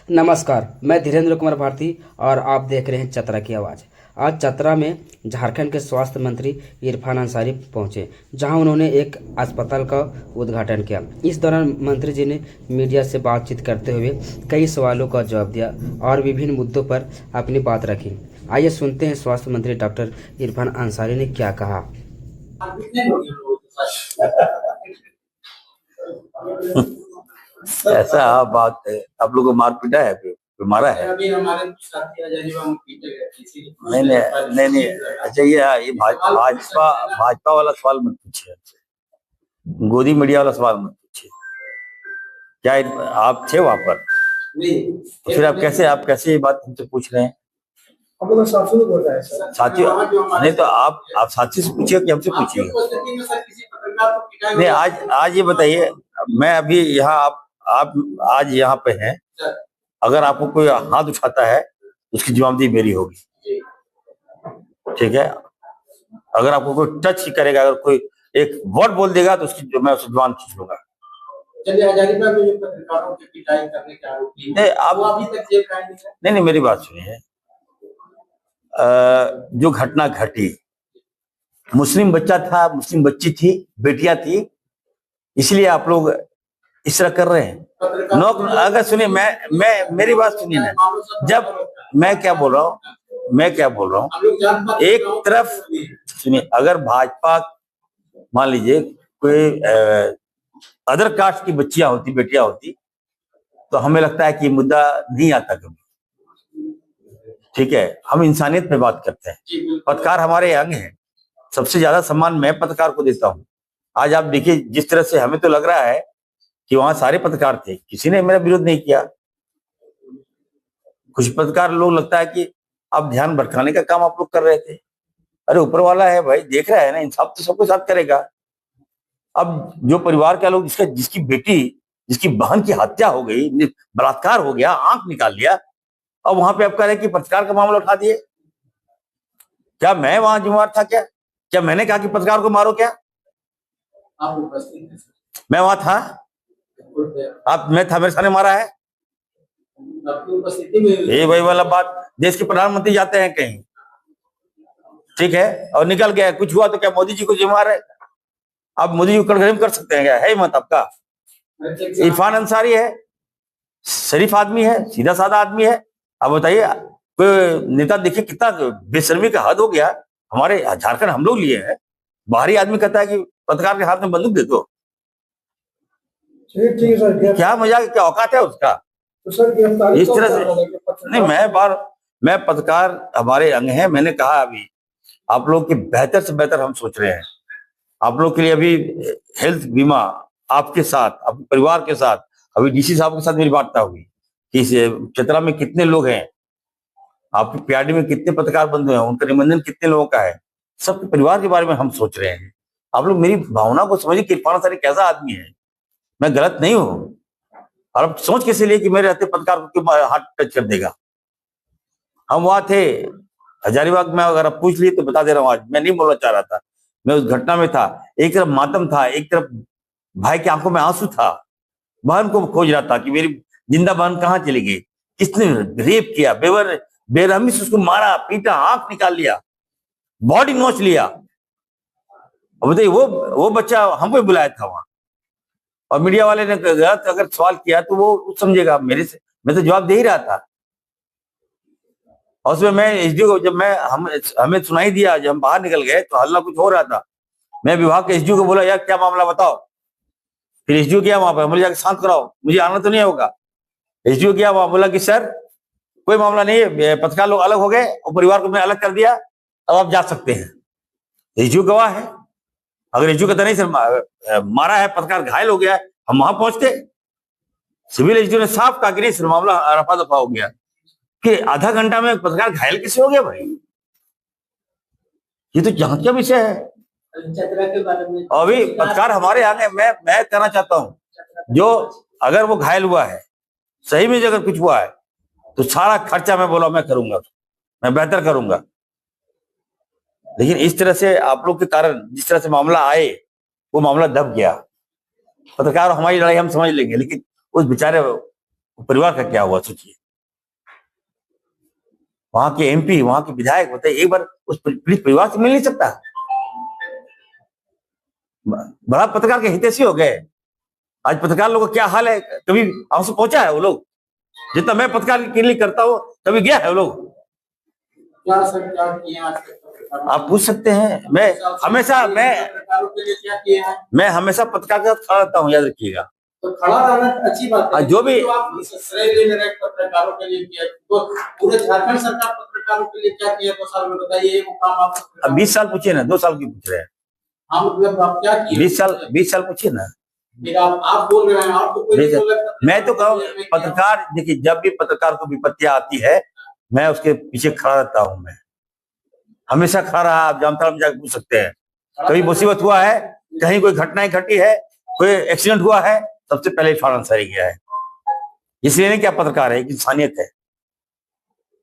नमस्कार, मैं धीरेन्द्र कुमार भारती और आप देख रहे हैं चतरा की आवाज़। आज चतरा में झारखंड के स्वास्थ्य मंत्री इरफान अंसारी पहुंचे, जहां उन्होंने एक अस्पताल का उद्घाटन किया। इस दौरान मंत्री जी ने मीडिया से बातचीत करते हुए कई सवालों का जवाब दिया और विभिन्न मुद्दों पर अपनी बात रखी। आइए सुनते हैं स्वास्थ्य मंत्री डॉक्टर इरफान अंसारी ने क्या कहा। ऐसा बात है, आप लोगों को मार पीटा है, फिर मारा है? अभी हमारे साथी हम पीटे गए थे, नहीं। अच्छा, ये भाजपा वाला सवाल मत पूछिए, गोदी मीडिया वाला सवाल मत पूछिए। क्या आप थे वहां पर? तो फिर आप कैसे ये बात हमसे पूछ रहे हैं? साथी नहीं तो आप साथी से पूछिए कि हमसे पूछिए। नहीं, आज ये बताइए, मैं अभी यहाँ आप आज यहाँ पे हैं, अगर आपको कोई हाथ उठाता है उसकी जवाबदेही मेरी होगी, ठीक है? अगर आपको कोई टच ही करेगा, अगर कोई एक वर्ड बोल देगा तो उसकी मैं उसकी जबान खींच लूंगा। हजारीबाग में जो पत्रकारों की पिटाई करने के आरोपी हैं, आप अभी तक जेल खाए नहीं? नहीं, मेरी बात सुनिए। जो घटना घटी, मुस्लिम बच्चा था, मुस्लिम बच्ची थी, बेटियां थी, इसलिए आप लोग इस तरह कर रहे हैं। अगर सुनिए, मैं मेरी बात सुनिए ना। जब मैं क्या बोल रहा हूँ, एक तरफ सुनिए, अगर भाजपा मान लीजिए कोई अदर कास्ट की बच्चियां होती, बेटियां होती, तो हमें लगता है कि मुद्दा नहीं आता कभी, ठीक है? हम इंसानियत पे बात करते हैं। पत्रकार हमारे अंग हैं, सबसे ज्यादा सम्मान मैं पत्रकार को देता हूं। आज आप देखिए, जिस तरह से हमें तो लग रहा है कि वहां सारे पत्रकार थे, किसी ने मेरा विरोध नहीं किया। कुछ पत्रकार लोग लगता है कि आप ध्यान भटकाने का काम आप लोग कर रहे थे। अरे ऊपर वाला है भाई, देख रहा है ना, इंसाफ तो सबके साथ करेगा। अब जो परिवार के लोग जिसकी बेटी, जिसकी बहन की हत्या हो गई, बलात्कार हो गया, आंख निकाल लिया, अब वहां पे आप कह रहे हैं कि पत्रकार का मामला उठा दिए। क्या मैं वहां जिम्मेवार था? क्या मैंने कहा कि पत्रकार को मारो? क्या आप उपस्थित थे? मैं वहां था? मैं था, मेरे सामने मारा है? आपकी उपस्थिति में ये वही वाला बात, देश के प्रधानमंत्री जाते हैं कहीं, ठीक है, और निकल गया, कुछ हुआ तो क्या मोदी जी को जिम्मेवार है? आप मोदी जी को कड़घड़ीम कर सकते हैं क्या? है मत आपका? इरफान अंसारी है, शरीफ आदमी है, सीधा साधा आदमी है। अब बताइए, कोई नेता देखिए कितना बेशर्मी का हद हो गया। हमारे झारखंड हम लोग लिए हैं, बाहरी आदमी कहता है कि पत्रकार के हाथ में बंदूक दे दो। ठीक है सर, क्या मजाक, क्या औकात है उसका? तो सर इस तरह से नहीं। मैं पत्रकार हमारे अंग है। मैंने कहा अभी आप लोग की बेहतर से बेहतर हम सोच रहे हैं। आप लोग के लिए अभी हेल्थ बीमा आपके साथ, आपके परिवार के साथ, अभी डीसी साहब के साथ मेरी वार्ता हुई कि चतरा में कितने लोग हैं, आपके पीआरडी में कितने पत्रकार बंधु हैं, उनका निबंधन कितने लोगों का है, सबके परिवार के बारे में हम सोच रहे हैं। आप लोग मेरी भावना को समझिए कि इरफान अंसारी कैसा आदमी है। मैं गलत नहीं हूं, और अब सोच कैसे लिए कि मेरे रहते पत्रकार को क्यों हाथ टच कर देगा? हम वहां थे हजारीबाग में, अगर आप पूछ लिए तो बता दे रहा हूं। आज मैं नहीं बोलना चाह रहा था, मैं उस घटना में था। एक तरफ मातम था, एक तरफ भाई की आंखों में आंसू था, बहन को खोज रहा था कि मेरी जिंदा बहन कहाँ चली गई, किसने रेप किया, बेरहमी से उसको मारा, पीटा, आंख निकाल लिया, बॉडी नोच लिया। अब बताइए, वो बच्चा हमको बुलाया था वहां, और मीडिया वाले ने गलत अगर सवाल किया तो वो समझेगा मेरे से, मैं तो जवाब दे ही रहा था। और उसमें मैं एसडीओ को, जब हमें सुनाई दिया, जब हम बाहर निकल गए तो हल्ला कुछ हो रहा था। मैं विभाग के एसडीओ को बोला, यार क्या मामला बताओ। फिर एसडीओ गया वहां पर, मुझे जाकर शांत कराओ, मुझे आना तो नहीं होगा। एसडीओ गया वहां, बोला कि सर कोई मामला नहीं है, पत्रकार लोग अलग हो गए और परिवार को मैं अलग कर दिया, अब आप जा सकते हैं। एसडीओ गवाह है। अगर एसडीओ कहता नहीं सर मारा है, पत्रकार घायल हो गया है, हम वहां पहुंचते। सिविल एसडीओ ने साफ कहा कि नहीं सर, मामला रफा दफा हो गया। कि आधा घंटा में पत्रकार घायल कैसे हो गया भाई? ये तो जांच का विषय है। अभी पत्रकार हमारे आगे, मैं कहना चाहता हूं, जो अगर वो घायल हुआ है, सही में अगर कुछ हुआ है, तो सारा खर्चा मैं बोला मैं करूंगा, मैं बेहतर करूंगा। लेकिन इस तरह से आप लोग के कारण जिस तरह से मामला आए, वो मामला दब गया। पत्रकार हमारी लड़ाई हम समझ लेंगे, लेकिन उस बेचारे परिवार का क्या हुआ सोचिए। वहां के एमपी, वहां के विधायक होते, एक बार उस पीड़ित परिवार से मिल नहीं सकता। बड़ा पत्रकार के हितैषी हो गए। आज पत्रकार लोगों का क्या हाल है, कभी हमसे पहुंचा है वो लोग? जितना मैं पत्रकार के लिए करता हूं, कभी गया है वो लोग? क्या सर क्या किए आज तक पत्रकारों आप पूछ सकते हैं। मैं हमेशा पत्रकारों के लिए क्या किए हैं? मैं हमेशा पत्रकार के साथ खड़ा रहता हूँ, याद रखिएगा। तो खड़ा रहना अच्छी बात है, जो भी आप श्रेय ले रहे हैं पत्रकारों के लिए किया, तो पूरे झारखंड सरकार पत्रकारों के लिए क्या किया 2 साल में, बताइए। ये मुकाम आप 20 साल पूछिए ना, 2 साल की पूछ रहे हैं। हाँ मतलब आप क्या किए? 20 साल पूछिए ना। फिर आप बोल रहे हैं, आपको कोई नहीं बोल रहा। मैं तो कहूँ पत्रकार, देखिए जब भी पत्रकार को विपत्तियां आती है, मैं उसके पीछे खड़ा रहता हूँ। मैं हमेशा खड़ा रहा। आप जामताड़ा में जाकर पूछ सकते हैं, कभी मुसीबत हुआ है, कहीं कोई घटनाएं घटी है, कोई एक्सीडेंट हुआ है, सबसे पहले इरफान अंसारी गया है। इसलिए नहीं क्या पत्रकार है, एक इंसानियत है।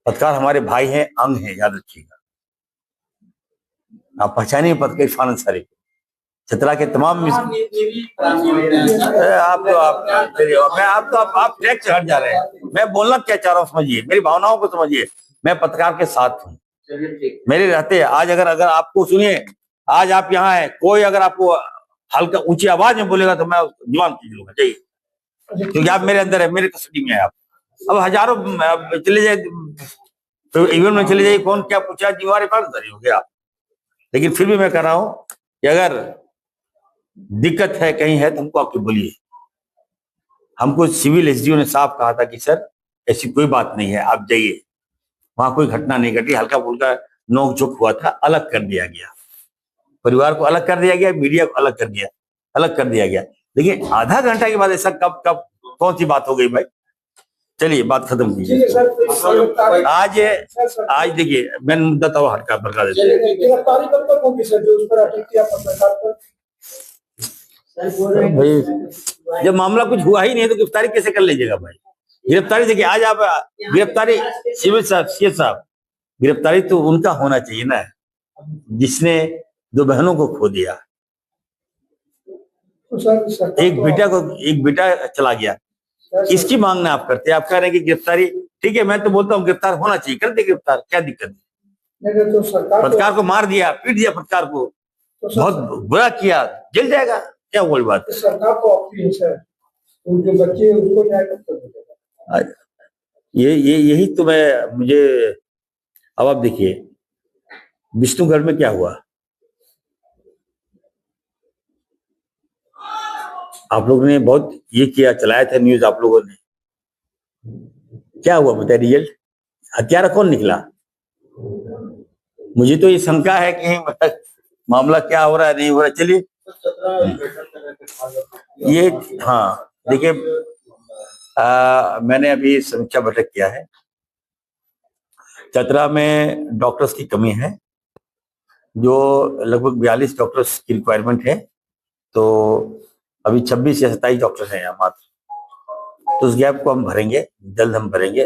पत्रकार हमारे भाई हैं, अंग हैं, याद रखिएगा। आप पहचानिए पत्रकार इरफान अंसारी को। चतरा के तमाम आप ट्रैक से हट जा रहे हैं। मैं बोलना क्या चाह रहा हूँ समझिए, मेरी भावनाओं को समझिए। मैं पत्रकार के साथ हूँ, मेरे रहते। आज अगर आपको सुनिए, आज आप यहाँ है, कोई अगर आपको हल्का ऊंची आवाज में बोलेगा तो मैं जवान कीजिए लूंगा, चाहिए, क्योंकि आप मेरे अंदर है, मेरे कस्टडी में है आप। अब हजारों चले जाए, तो इवेंट में चले जाइए, कौन क्या पूछा, जिम्मेवारी हो गया। लेकिन फिर भी मैं कह रहा हूं कि अगर दिक्कत है कहीं है तो हमको आपके बोलिए। हमको सिविल एसडीओ ने साफ कहा था कि सर ऐसी कोई बात नहीं है, आप जाइए, वहां कोई घटना नहीं घटी, हल्का फुल्का नोक झोंक हुआ था, अलग कर दिया गया, परिवार को अलग कर दिया गया, मीडिया को अलग कर दिया गया। लेकिन आधा घंटा के बाद ऐसा कब कौन सी बात हो गई भाई? चलिए बात खत्म कीजिए। आज देखिए मैंने मुद्दा था हटका भड़का देते भाई। जब मामला कुछ हुआ ही नहीं तो गिरफ्तारी कैसे कर लीजिएगा भाई? गिरफ्तारी देखिए, आज आप गिरफ्तारी सिविल साहब, सीएस साहब, गिरफ्तारी तो उनका होना चाहिए ना जिसने 2 बहनों को खो दिया, एक बेटा चला गया। इसकी मांग ना आप करते, आप कह रहे हैं कि गिरफ्तारी ठीक है। मैं तो बोलता हूँ गिरफ्तार होना चाहिए, कर दे गिरफ्तार, क्या दिक्कत है? पत्रकार को मार दिया, पीट दिया पत्रकार को, बहुत बुरा किया, जेल जाएगा, क्या बोल बात है? सरकार को उनके बच्चे उनको न्याय कब यही तो मुझे। अब आप देखिए विष्णुगढ़ में क्या हुआ, आप लोगों ने बहुत ये किया, चलाया था न्यूज आप लोगों ने, क्या हुआ बताइए? रिजल्ट हत्यारा कौन निकला? मुझे तो ये शंका है कि मामला क्या हो रहा है, नहीं हो रहा। चलिए ये हाँ देखिए, मैंने अभी समीक्षा बैठक किया है। चतरा में डॉक्टर्स की कमी है, जो लगभग 42 डॉक्टर्स की रिक्वायरमेंट है, तो अभी 26 या 27 डॉक्टर हैं यहाँ मात्र। तो उस गैप को हम भरेंगे, जल्द हम भरेंगे।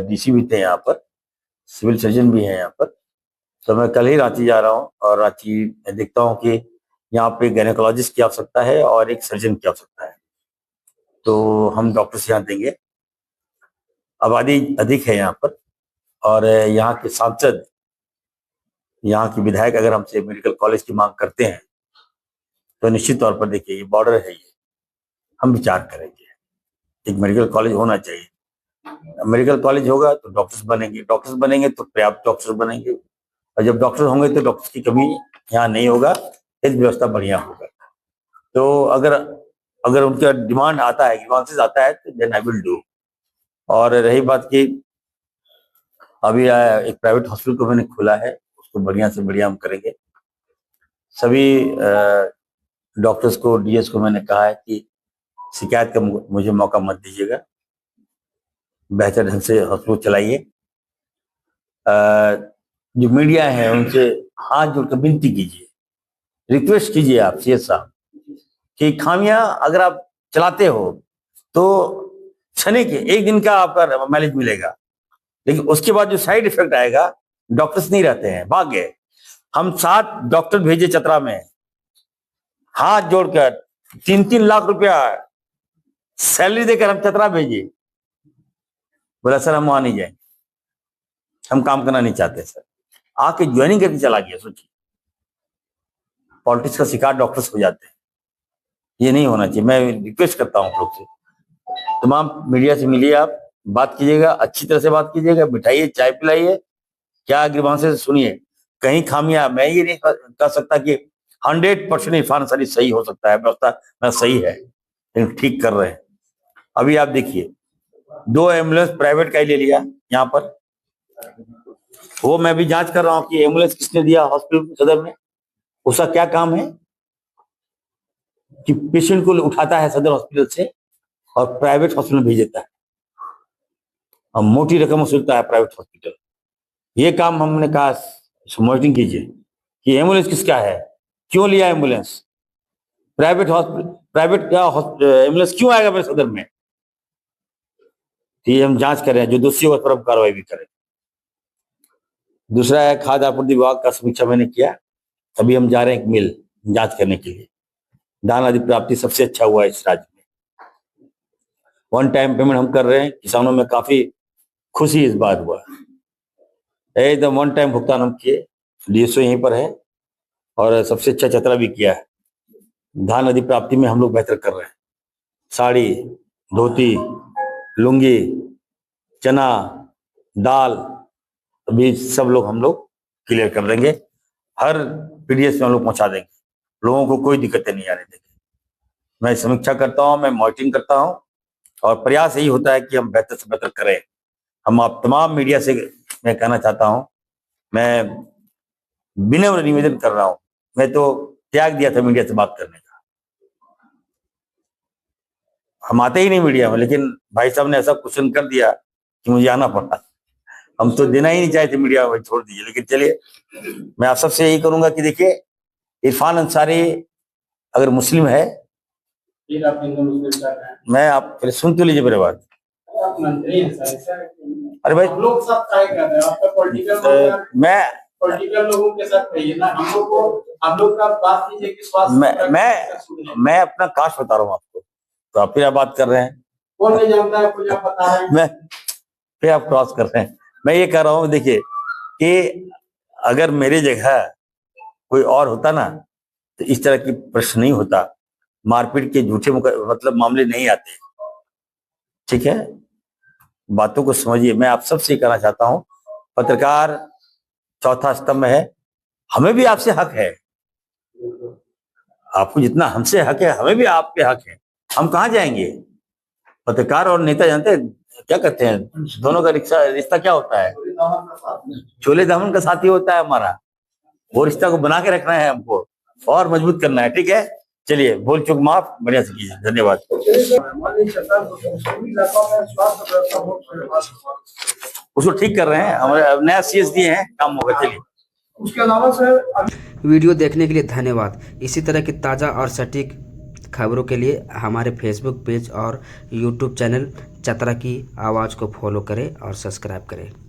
डीसी भी थे यहाँ पर, सिविल सर्जन भी हैं यहाँ पर। तो मैं कल ही रांची जा रहा हूँ और रांची में देखता हूँ कि यहाँ पे गायनेकोलॉजिस्ट की आवश्यकता है और एक सर्जन की आवश्यकता है, तो हम डॉक्टर्स यहाँ देंगे। आबादी अधिक है यहाँ पर, और यहाँ के सांसद, यहाँ के विधायक अगर हमसे मेडिकल कॉलेज की मांग करते हैं तो निश्चित तौर पर देखिए ये बॉर्डर है, ये हम विचार करेंगे। एक मेडिकल कॉलेज होना चाहिए। मेडिकल कॉलेज होगा तो डॉक्टर्स बनेंगे तो पर्याप्त डॉक्टर्स बनेंगे, और जब डॉक्टर होंगे तो डॉक्टर्स की कमी यहाँ नहीं होगा, हेल्थ व्यवस्था बढ़िया होगा। तो अगर उनका डिमांड आता है, ग्रीवांसेस आता है, तो देन आई विल डू। और रही बात की अभी एक प्राइवेट हॉस्पिटल को मैंने खोला है, उसको बढ़िया से बढ़िया हम करेंगे। सभी डॉक्टर्स को, डीएस को मैंने कहा है कि शिकायत का मुझे मौका मत दीजिएगा, बेहतर ढंग से हॉस्पिटल चलाइए। जो मीडिया है उनसे हाथ जोड़कर विनती कीजिए, रिक्वेस्ट कीजिए आप सीएस साहब कि खामियां अगर आप चलाते हो तो क्षणिक एक दिन का आपका माइलेज मिलेगा, लेकिन उसके बाद जो साइड इफेक्ट आएगा, डॉक्टर्स नहीं रहते हैं, भाग गए। हम 7 डॉक्टर भेजे चतरा में, हाथ जोड़कर 3-3 लाख रुपया सैलरी देकर हम चतरा भेजे। बोला सर हम वहां नहीं जाएंगे, हम काम करना नहीं चाहते सर। आके ज्वाइनिंग करके चला गया। सोचिए, पॉलिटिक्स का शिकार डॉक्टर्स हो जाते हैं, ये नहीं होना चाहिए। मैं रिक्वेस्ट करता हूँ आप लोग से, तमाम मीडिया से मिलिए, आप बात कीजिएगा, अच्छी तरह से बात कीजिएगा, बिठाइए, चाय पिलाइए, क्या ग्रीवांसेस से सुनिए। कहीं खामियां, मैं ये नहीं कह सकता कि 100% इरफान अंसारी सही हो सकता है, व्यवस्था सही है, लेकिन ठीक कर रहे हैं। अभी आप देखिए, 2 एम्बुलेंस प्राइवेट का ही ले लिया यहाँ पर, वो मैं भी जांच कर रहा हूँ कि एम्बुलेंस किसने दिया हॉस्पिटल सदर में। उसका क्या काम है कि पेशेंट को उठाता है सदर हॉस्पिटल से और प्राइवेट हॉस्पिटल में भेज देता है, और मोटी रकम वसूलता है प्राइवेट हॉस्पिटल। ये काम हमने कहा मॉनिटरिंग कीजिए कि एम्बुलेंस किसका है, क्यों लिया एम्बुलेंस, प्राइवेट एम्बुलेंस क्यों आएगा मेरे सदर में। तो ये हम जांच कर रहे हैं, जो दोषी होगा पर हम कार्रवाई भी करें। दूसरा है खाद्य आपूर्ति विभाग का समीक्षा मैंने किया, अभी हम जा रहे हैं एक मिल जांच करने के लिए। धान आदि प्राप्ति सबसे अच्छा हुआ है इस राज्य में, 1 टाइम पेमेंट हम कर रहे हैं, किसानों में काफी खुशी इस बात हुआ, एकदम 1 टाइम भुगतान हम किए। डीएसओ यहीं पर है, और सबसे अच्छा चतरा भी किया है। धान आदि प्राप्ति में हम लोग बेहतर कर रहे हैं, साड़ी, धोती, लुंगी, चना, दाल, अभी सब लोग हम लोग क्लियर कर देंगे, हर पीडीएस में हम लोग पहुंचा देंगे, लोगों को कोई दिक्कतें नहीं आने देंगे। मैं समीक्षा करता हूं, मैं मॉनिटरिंग करता हूं, और प्रयास यही होता है कि हम बेहतर से बेहतर करें। हम आप तमाम मीडिया से मैं कहना चाहता हूं, मैं विनम्र निवेदन कर रहा हूं, मैं तो त्याग दिया था मीडिया से बात करने का, हम आते ही नहीं मीडिया में, लेकिन भाई साहब ने ऐसा क्वेश्चन कर दिया कि मुझे आना पड़ा। हम तो देना ही नहीं चाहते मीडिया में, छोड़ दीजिए। लेकिन चलिए, मैं आप सबसे यही करूंगा कि देखिए, इरफान अंसारी अगर मुस्लिम है, फिर आप हिंदू मुस्लिम कर रहे हैं। मैं आप पहले सुन तो लीजिए मेरे बात। आप मंत्री हैं सर, अरे भाई, हम लोग सब काय कर रहे हैं, आपका पॉलिटिकल लोगों के साथ रहिए ना, हम लोग का बात कीजिए कि स्वास्थ्य। मैं अपना कास्ट बता रहा हूँ आपको, तो आप फिर आप बात कर रहे हैं, कौन नहीं जानता है, कुछ आप बता रहे हैं, मैं फिर आप क्रॉस कर रहे हैं। मैं ये कह रहा हूँ, देखिए कि अगर मेरी जगह कोई और होता ना, तो इस तरह की प्रश्न नहीं होता, मारपीट के झूठे मतलब मामले नहीं आते। ठीक है, बातों को समझिए। मैं आप सबसे कहना चाहता हूं, पत्रकार चौथा स्तंभ है, हमें भी आपसे हक है, आपको जितना हमसे हक है हमें भी आप पे हक है। हम कहाँ जाएंगे? पत्रकार और नेता जानते हैं क्या करते हैं, दोनों का रिश्ता क्या होता है, चोले दामन का साथी होता है हमारा। वो रिश्ता को बना के रखना है हमको, और मजबूत करना है। ठीक है, चलिए, भूल चूक माफ, बढ़िया से कीजिए, धन्यवाद। उसको ठीक कर रहे हैं, हमारे नया सीएस दिए हैं, काम होगा। चलिए, उसके अलावा सर वीडियो देखने के लिए धन्यवाद। इसी तरह की ताज़ा और सटीक खबरों के लिए हमारे फेसबुक पेज और यूट्यूब चैनल चतरा की आवाज़ को फॉलो करें और सब्सक्राइब करें।